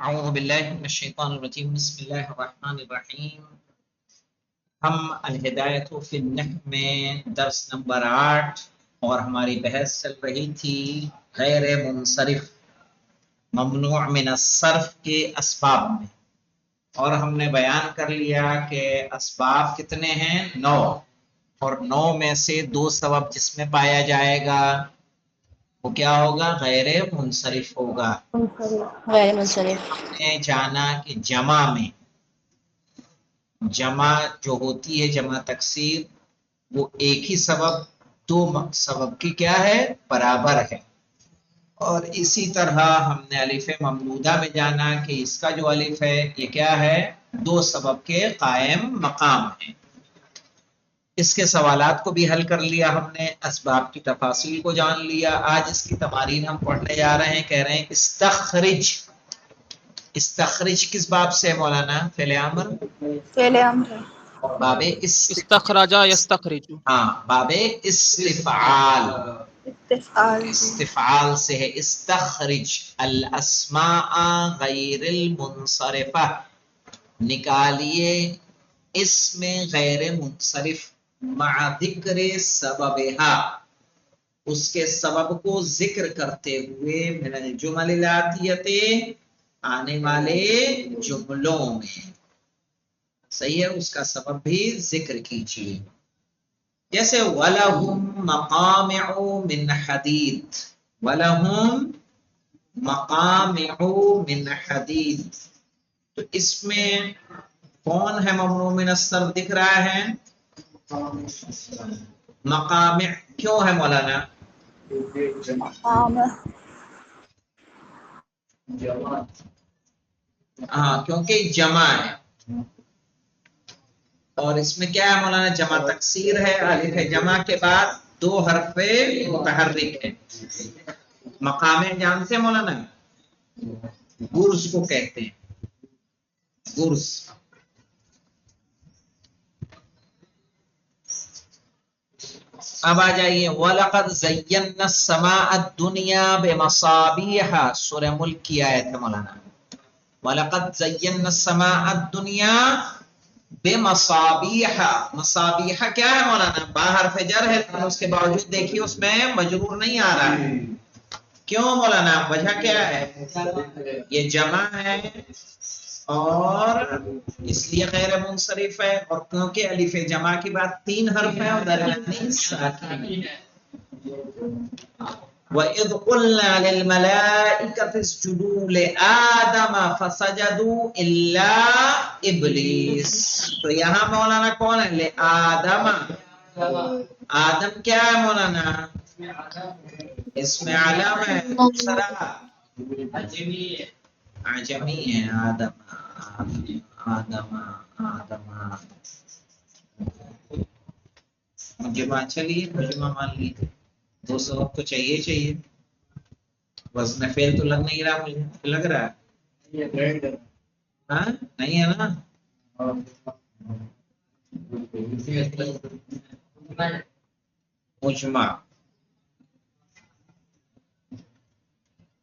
اعوذ باللہ من الشیطان الرجیم بسم اللہ الرحمن الرحیم۔ ہم الہدایۃ فی النحو میں درس نمبر 8 اور ہماری بحث چل رہی تھی غیر منصرف ممنوع من الصرف کے اسباب میں، اور ہم نے بیان کر لیا کہ اسباب کتنے ہیں؟ 9، اور 9 میں سے 2 سبب جس میں پایا جائے گا وہ کیا ہوگا؟ غیر منصرف ہوگا۔ غیر منصرف۔ ہم نے جانا کہ جمع میں، جمع جو ہوتی ہے جمع تکسیر، وہ ایک ہی سبب 2 سبب کی کیا ہے؟ برابر ہے۔ اور اسی طرح ہم نے الف ممدودہ میں جانا کہ اس کا جو الف ہے یہ کیا ہے؟ 2 سبب کے قائم مقام ہے۔ اس کے سوالات کو بھی حل کر لیا ہم نے، اسباب کی تفاصیل کو جان لیا۔ آج اس کی تمارین ہم پڑھنے جا رہے ہیں۔ کہہ رہے ہیں استخرج، استخرج کس باب سے مولانا؟ فعل امر، فعل امر، باب استخرج یستخرج۔ ہاں، باب استفعال، استفعال۔ استفعال سے ہے استخرج الاسماء غیر المنصرفہ، نکالیے اسم غیر منصرف مع ذکر سببها، اس کے سبب کو ذکر کرتے ہوئے، من الجمل الاتیۃ، آنے والے جملوں میں۔ صحیح ہے، اس کا سبب بھی ذکر کیجیے۔ جیسے وَلَهُم مَّقَامِعُ مِنْ حَدِيدٍ، وَلَهُم مَّقَامِعُ مِنْ حَدِيدٍ، تو اس میں کون ہے ممنوع من الصرف دکھ رہا ہے؟ مقامع کیوں ہے مولانا؟ مقام، ہاں، کیونکہ جمع ہے، اور اس میں کیا ہے مولانا؟ جمع تکسیر ہے، الف جمع کے بعد 2 حرف متحرک ہے۔ مقام جانتے ہیں مولانا؟ گرز کو کہتے ہیں، گرز۔ اب آ جائیے وَلَقَدْ زَيَّنَّا السَّمَاءَ الدُّنْيَا بِمَصَابِيحَ، سورہ ملک کی آیت ہے مولانا۔ وَلَقَدْ زَيَّنَّا السَّمَاءَ الدُّنْيَا بِمَصَابِيحَ، مصابیح کیا ہے مولانا؟ با حرف جر ہے، لیکن اس کے باوجود دیکھیے اس میں مجرور نہیں آ رہا ہے۔ کیوں مولانا؟ وجہ کیا ہے؟ یہ جمع ہے اور اس لیے غیر منصرف ہے، اور کیونکہ الف جمع کے بعد 3 حرف ہیں اور درمیان ساکن ہے۔ وَإِذْ قُلْنَا لِلْمَلَائِكَةِ اسْجُدُوا لِآدَمَ فَسَجَدُوا إِلَّا إِبْلِيسَ، تو یہاں مولانا کون ہے؟ لِآدَمَ، آدم کیا ہے مولانا؟ اسم علم ہے، دوسرا عجمی ہے، آدم، آدم، آدم، مجمع۔ چلیے مجمع مان لیجیے، 2 سبب تو چاہیے، وزن فعل تو لگ نہیں رہا مجھے، لگ رہا ہے؟ ہاں نہیں ہے نا؟ مجمع،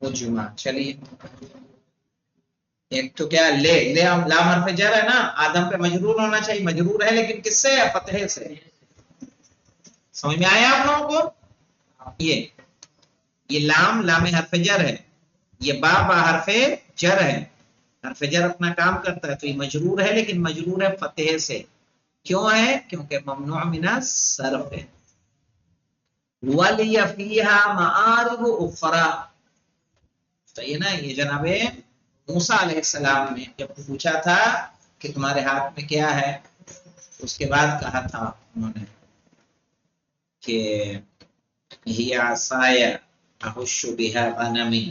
مجمع۔ چلیے ایک تو کیا لے لام حرف جر ہے نا، آدم پہ مجرور ہونا چاہیے، مجرور ہے لیکن کس سے؟ فتحے سے۔ سمجھ میں آیا آپ لوگوں کو؟ یہ لام حرف جر ہے، یہ با حرف جر ہے، حرف جر اپنا کام کرتا ہے، تو یہ مجرور ہے لیکن مجرور ہے فتحے سے۔ کیوں ہے؟ کیونکہ ممنوع من الصرف ہے۔ وَلِيَ فِيهَا مَآرِبُ أُخْرَى، تو یہ نا، یہ جناب موسیٰ علیہ السلام نے جب پوچھا تھا کہ تمہارے ہاتھ میں کیا ہے، اس کے بعد کہا تھا انہوں نے کہ ہی عصای احش بها غنمی،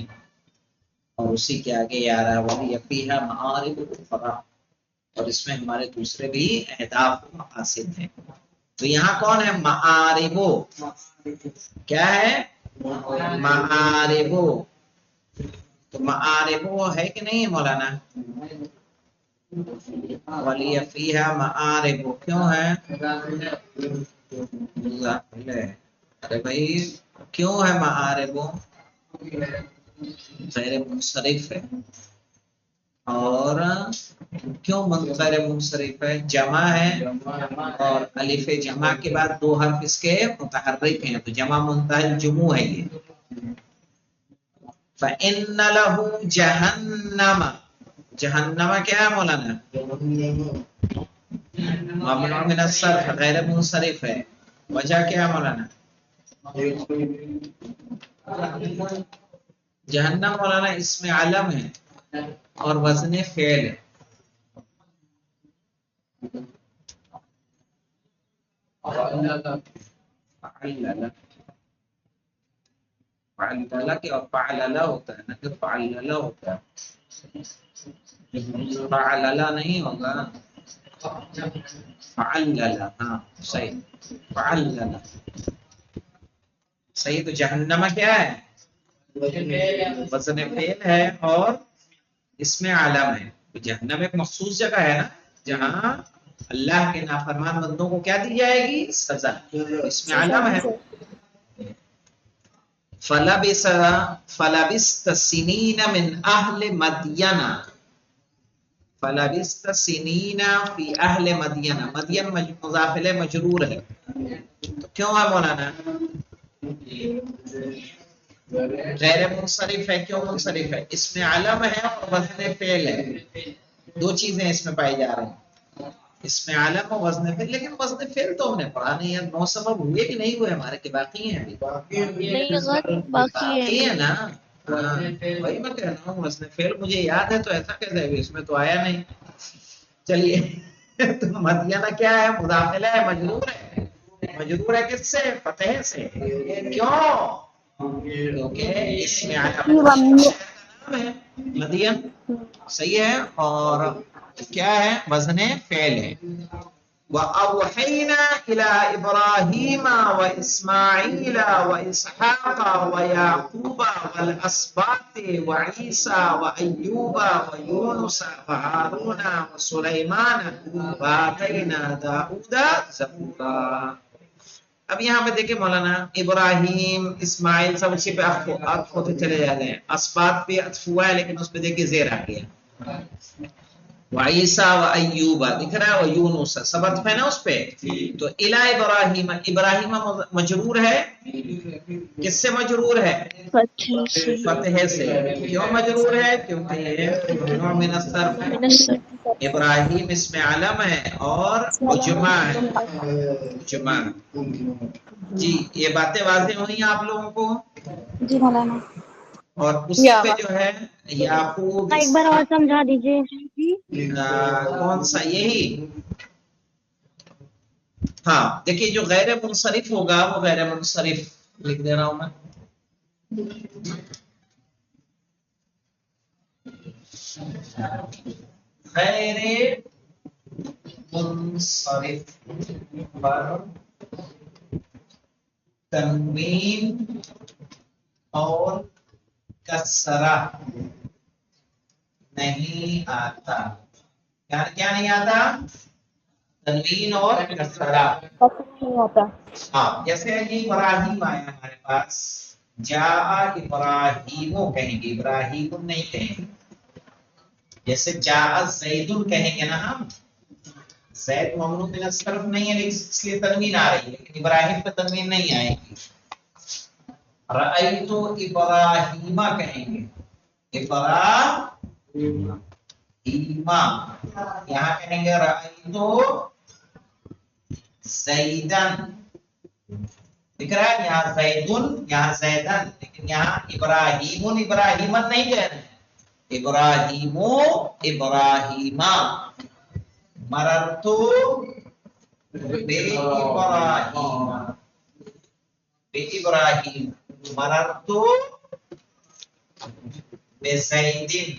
اور اسی کے آگے آ رہا وَلِيَ فِيهَا مَآرِبُ أُخْرَى، اور اس میں ہمارے دوسرے بھی اہداف و مقاصد ہیں۔ تو یہاں کون ہے؟ معاربو، کیا ہے؟ معاربو، تو معاربو ہے کہ نہیں مولانا؟ وَلِيَ فِيهَا مَآرِبُ کیوں ہے؟ ارے بھائی کیوں ہے معاربو؟ غیر منصرف ہے، اور کیوں غیر منصرف ہے؟ جمع ہے اور الف جمع کے بعد دو حرف اس کے متحرک ہیں تو جمع منتہی الجموع ہے یہ. فَإِنَّ لَهُ جَهَنَّمَ، جہنم کیا ہے مولانا؟ ممنوع من الصرف، غیر منصرف ہے. وجہ کیا ہے مولانا؟ جہنم مولانا اسم علم ہے اور وزن فعل ہے. فعلل کے اور فعلل ہوتا ہے نا کہ فعلل ہوتا ہے، فعلل نہیں ہوگا. فعلل، ہاں صحیح، فعلل صحیح. تو جہنم کیا ہے؟ وزن فعل ہے اور اس میں عالم ہے. تو جہنم ایک مخصوص جگہ ہے نا جہاں اللہ کے نافرمان بندوں کو کیا دی جائے گی؟ سزا. اس میں عالم ہے. فلبست سنین من اہل مدینہ، فلبست سنین فی اہل مدینہ، مدین مضاف الیہ مجرور ہے. تو کیوں ہے مولانا؟ غیر منصرف ہے. کیوں منصرف ہے؟ اس میں علم ہے اور وزن فعل ہے. دو چیزیں اس میں پائی جا رہی ہیں، اس میں علم اور وزن فعل. لیکن وزن فعل تو ہم نے پڑھا نہیں ہے. 9 سبب ہوئے کہ نہیں ہوئے ہمارے کے؟ باقی ہیں ابھی، باقی ہے نا. وہی میں کہہ رہا ہوں وزن فعل مجھے یاد ہے تو ایسا کیسے ہے؟ اس میں تو آیا نہیں. چلیے تو مدینہ کیا ہے؟ مضاف الیہ مجرور ہے. مجرور ہے کس سے؟ فتح سے. کیوں؟ کیونکہ اس میں مدین صحیح ہے اور کیا ہے؟ وزن فعل ہے. وَأَوْحَيْنَا إِلَىٰ إِبْرَاهِيمَ وَإِسْمَاعِيلَ وَإِسْحَاقَ وَيَعْقُوبَ وَالْأَسْبَاطِ وَعِيسَىٰ وَأَيُّوبَ وَيُونُسَ وَهَارُونَ وَسُلَيْمَانَ وَآتَيْنَا دَاؤُودَ زَبُورًا. اب یہاں پہ دیکھیں مولانا، ابراہیم اسماعیل سب اسی پہ عطف ہوتے چلے جاتے ہیں. اسباط پہ عطف ہوا ہے لیکن اس پہ دیکھیں زیر آ گیا. وعیسیٰ و ایوبا دکھ رہا ہے، و یونس سب عطف ہے نا اس پہ. تو الی ابراہیم، ابراہیم مجرور ہے، کس سے مجرور ہے؟ فتح سے. کیوں مجرور ہے؟ کیونکہ یہ ممنوع من الصرف ہے. ابراہیم اس میں علم ہے اور مجمع ہے. مجمع. جی یہ باتیں واضح ہوئی آپ لوگوں کو؟ جی مولانا. اور اس پہ جو ہے یعقوب ایک بار اور سمجھا دیجیے. کون سا؟ یہی. ہاں دیکھیے جو غیر منصرف ہوگا وہ غیر منصرف لکھ دے رہا ہوں میں. غیر منصرف پر تنوین اور کسرہ نہیں آتا. کیا نہیں آتا؟ تنوین اور کسرہ. ہاں جیسے ابراہیم آیا ہمارے پاس، جاء ابراہیم کہیں گے، ابراہیم نہیں کہیں گے. جیسے جاء زید کہیں گے نا ہم، زید ممنوع من الصرف نہیں ہے لیکن اس لیے تنوین آ رہی ہے، لیکن ابراہیم پہ تنوین نہیں آئے گی. رأیت ابراہیم کہیں گے، ابراہیم. یہاں کہیں گے رأیت زیدن. دکھ رہا ہے یہاں زیدن، یہاں زیدن، لیکن یہاں ابراہیم ابراہیمن نہیں کہہ رہے ہیں. ابراہیم ابراہیم. مررت بے ابراہیم، بے ابراہیم. مررت بے زیدن.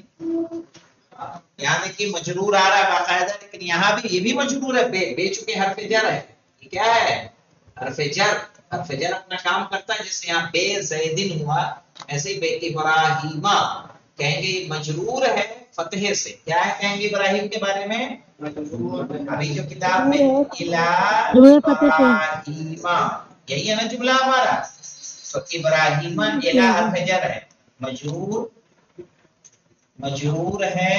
یہاں دیکھیے مجرور آ رہا ہے باقاعدہ، لیکن یہاں بھی یہ بھی مجرور ہے. بے چونکہ حرف جر ہے. یہ کیا ہے؟ حرف جر. حرف جر اپنا کام کرتا ہے. جیسے یہاں بے زیدن ہوا، ایسے ہی بے ابراہیم کہیں گے مجرور ہے فتح سے. کیا ہے کہیں گے ابراہیم کے بارے میں؟ ابھی جو کتاب میں الا ابراہیم، یہی ہے نا جملہ ہمارا. تو ابراہیم الا حرف جر ہے، مجرور ہے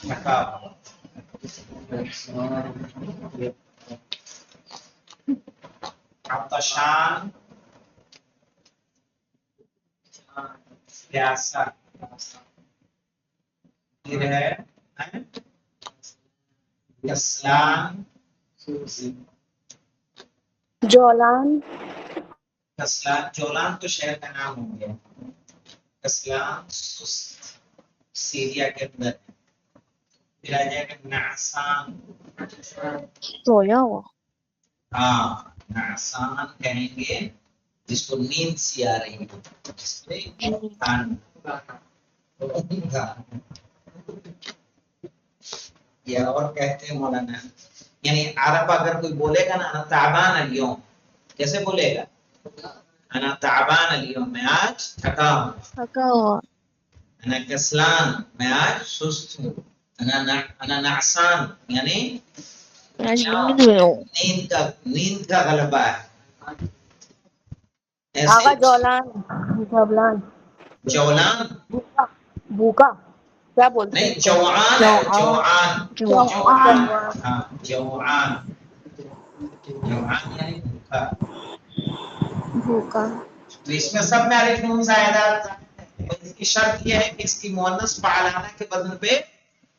ٹھکا عطشان پیاسا پھر ہے کسلان جولان کسلان جولان تو شہر کا نام ہو گیا کسلان سست سیریا کے اندر ہے پھر آ جائے گا نعسان سویا ہوا ہاں نعسان کہیں گے جس کو نیند سی آ رہی ہے جس میں یا اور کہتے ہیں مولانا یعنی عرب اگر کوئی بولے گا نا انا تعبان اليوم کیسے بولے گا انا تعبان اليوم میں آج تھکا ہوں تھکا ہوا انا کسلان میں آج سست ہوں انا نعسان یعنی آج نیند میں ہوں نیند کا غلبہ ہے آغا ایسے جولان جولان بھوکا بھوکا کیا بولتے ہیں نہیں اس کو جوعان ہے جوعان جوعان ہاں جوعان جوعان یعنی بھوکا بھوکا تو اس میں سب میں الف نون زائدات اس کی شرط یہ ہے کہ اس کی مؤنث فعلانہ کے وزن پہ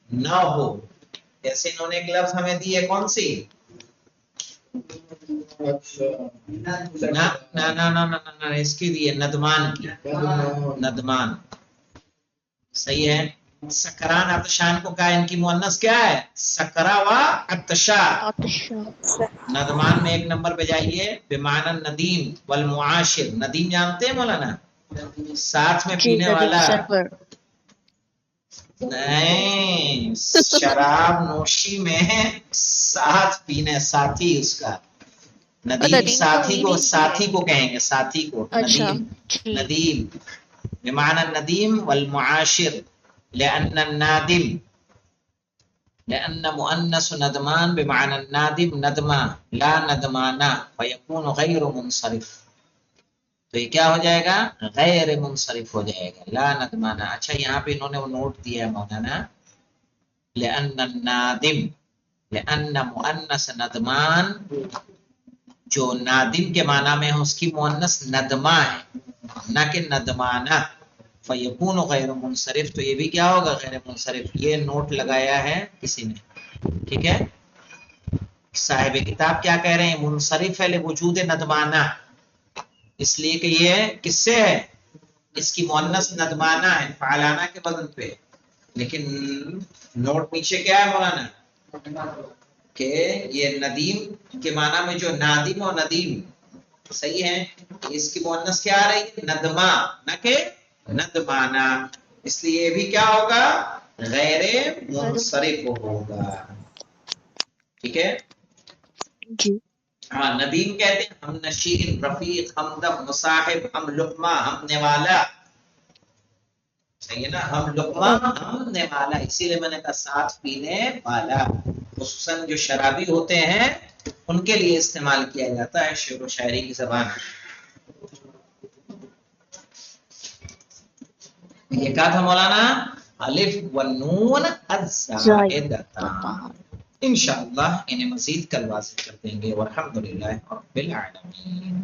نہ ہو جیسے انہوں نے ایک لفظ ہمیں دی ہے کون سی نہ اس کی دی ہے ندمان کی ندمان صحیح ہے سکران عطشان کو کہا ان کی مؤنث کیا ہے سکرا و عطشا ندمان میں ایک نمبر پہ جائیے بمعنی ندیم والمعاشر ندیم جانتے ہیں مولانا ساتھ میں پینے والا نہیں شراب نوشی میں ساتھ پینے ساتھی اس کا ندیم ساتھی کو کہیں گے ساتھی کو ندیم ندیم بمعنی الندیم والمعاشر لأن النادم لأن مؤنث ندمان بمعنى النادم ندما لا ندمانا فيكون غير منصرف تو یہ کیا ہو جائے گا غیر منصرف ہو جائے گا لا ندمانا اچھا یہاں پہ انہوں نے وہ نوٹ دیا ہے مولانا لأن النادم لأن مؤنث ندمان جو نادم کے معنی میں ہے اس کی مؤنث ندما ہے نہ کہ ندمانہ فیکون غیر منصرف تو یہ بھی کیا ہوگا غیر منصرف یہ نوٹ لگایا ہے کسی نے ٹھیک ہے صاحب کتاب کیا کہہ رہے ہیں منصرف ہے لوجود ندمانہ اس لیے کہ یہ کس سے ہے اس کی مؤنث ندمانہ ہے فعلانہ کے وزن پہ لیکن نوٹ نیچے کیا ہے مولانا کہ یہ ندیم کے معنی میں جو نادم اور ندیم صحیح ہے اس کی مؤنث کیا آ رہی ہے ندما نہ کہ ندمانا اس لیے یہ بھی کیا ہوگا غیر منصرف ہوگا ٹھیک ہے جی ہاں ندیم کہتے ہیں ہم نشین رفیق ہمدم مصاحب ہم لقمہ ہم نوالا صحیح ہے نا ہم لقمہ ہم نوالا اسی لیے میں نے کہا ساتھ پینے والا خصوصاً جو شرابی ہوتے ہیں ان کے لیے استعمال کیا جاتا ہے شعر و شاعری کی زبان یہ کہا تھا مولانا الف والنون الزائدتان انشاءاللہ انہیں مزید کل واضح کر دیں گے والحمدللہ رب العالمین